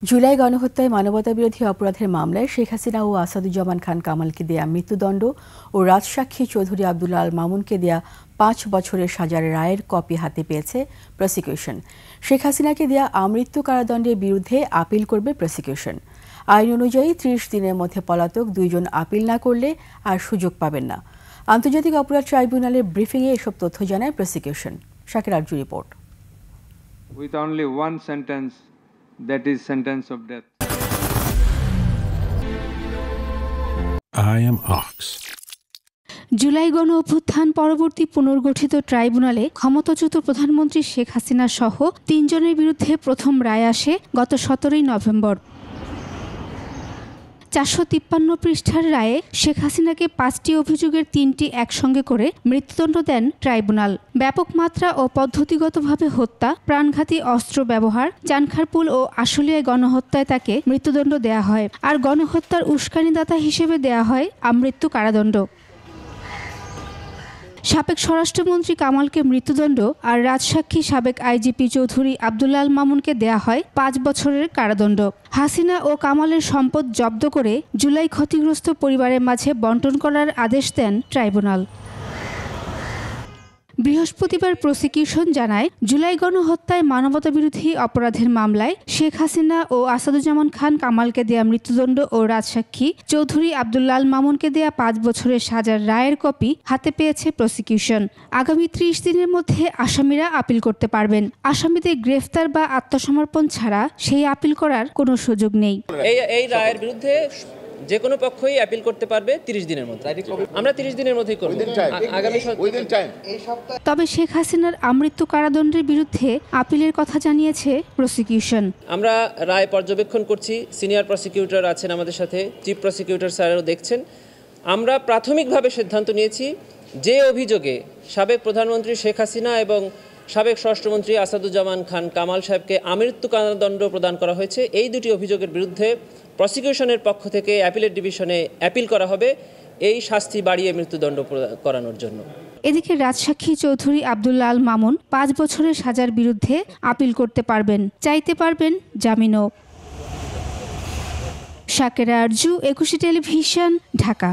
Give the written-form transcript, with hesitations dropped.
জুলাই গণহত্যায় মানবতাবিরোধী অপরাধের মামলায় শেখ হাসিনা ও আসাদুজ্জামান খান কামালকে দেয়া মৃত্যুদণ্ড ও রাজসাক্ষী চৌধুরী আব্দুল্লাহ আল মামুনকে দেয়া 5 বছরের সাজার রায়ের কপি হাতে পেয়েছে প্রসিকিউশন। শেখ হাসিনাকে দেয়া আমৃত্যু কারাদণ্ডের বিরুদ্ধে আপিল করবে প্রসিকিউশন। আইন অনুযায়ী 30 দিনের মধ্যে পলাতক দুইজন আপিল না করলে আর সুযোগ পাবেন না। আন্তর্জাতিক অপরাধ ট্রাইব্যুনালের ব্রিফিংয়ে এসব তথ্য জানায় prosecution. Shakir Arzu report. With only one sentence, that is sentence of death. I am Ox. July গণ অভ্যুত্থান পরবর্তী পুনর্গঠিত ট্রাইব্যুনালে ক্ষমতাচ্যুত প্রধানমন্ত্রী শেখ হাসিনা সহ 3 জনের বিরুদ্ধে প্রথম রায় আসে গত 17 নভেম্বর। 453 পৃষ্ঠার রায়ে শেখ হাসিনাকে 5টি অভিযোগের 3টি একসঙ্গে করে মৃত্যুদণ্ড দেন ট্রাইব্যুনাল। ব্যাপক মাত্রা ও পদ্ধতিগতভাবে হত্যা, প্রাণঘাতী অস্ত্র ব্যবহার, চানখারপুল ও আশুলিয়ায় গণহত্যায় তাকে মৃত্যুদণ্ড দেয়া হয়, আর গণহত্যার উস্কানিদাতা হিসেবে দেয়া হয় আমৃত্যু কারাদণ্ড। সাবেক স্বরাষ্ট্রমন্ত্রী কামালকে মৃত্যুদণ্ড আর রাজসাক্ষী সাবেক আইজিপি চৌধুরী আব্দুল্লাহ আল মামুনকে দেয়া হয় 5 বছরের কারাদণ্ড। হাসিনা ও কামালের সম্পদ জব্দ করে জুলাই ক্ষতিগ্রস্ত পরিবারের মাঝে বণ্টন করার আদেশ দেন ট্রাইব্যুনাল। বৃহস্পতিবার প্রসিকিউশন জানায়, জুলাই গণহত্যায় মানবতাবিরোধী অপরাধের মামলায় শেখ হাসিনা ও আসাদুজ্জামান খান কামালকে দেয়া মৃত্যুদণ্ড ও রাজসাক্ষী চৌধুরী আব্দুল্লাহ আল মামুনকে দেয়া 5 বছরের সাজার রায়ের কপি হাতে পেয়েছে প্রসিকিউশন। আগামী 30 দিনের মধ্যে আসামিরা আপিল করতে পারবেন। আসামিদের গ্রেফতার বা আত্মসমর্পণ ছাড়া সেই আপিল করার কোনো সুযোগ নেই। এই রায়ের বিরুদ্ধে যে কোনো পক্ষই আপিল করতে পারবে 30 দিনের মধ্যে। আমরা 30 দিনের মধ্যেই করব। তবে শেখ হাসিনার আমৃত্যু কারাদণ্ডের বিরুদ্ধে আপিলের কথা জানিয়েছে প্রসিকিউশন। আমরা রায় পর্যবেক্ষণ করছি, সিনিয়র প্রসিকিউটর আছেন আমাদের সাথে, চিফ প্রসিকিউটর স্যারও দেখছেন। আমরা প্রাথমিকভাবে সিদ্ধান্ত নিয়েছি যে অভিযোগে সাবেক প্রধানমন্ত্রী শেখ হাসিনা এবং সাবেক স্বরাষ্ট্রমন্ত্রী আসাদুজ্জামান খান কামাল সাহেবকে আমৃত্যু কারাদণ্ড প্রদান করা হয়েছে, এই দুটি অভিযোগের বিরুদ্ধে প্রসিকিউশনের পক্ষ থেকে অ্যাপিলেট ডিভিশনে অ্যাপিল করা হবে এই শাস্তি বাড়িয়ে মৃত্যুদণ্ড করানোর জন্য। এদিকে রাজসাক্ষী চৌধুরী আব্দুল্লাহ আল মামুন 5 বছরের সাজার বিরুদ্ধে আপিল করতে পারবেন, চাইতে পারবেন জামিনও। শাকির আরজু, একুশে টেলিভিশন, ঢাকা।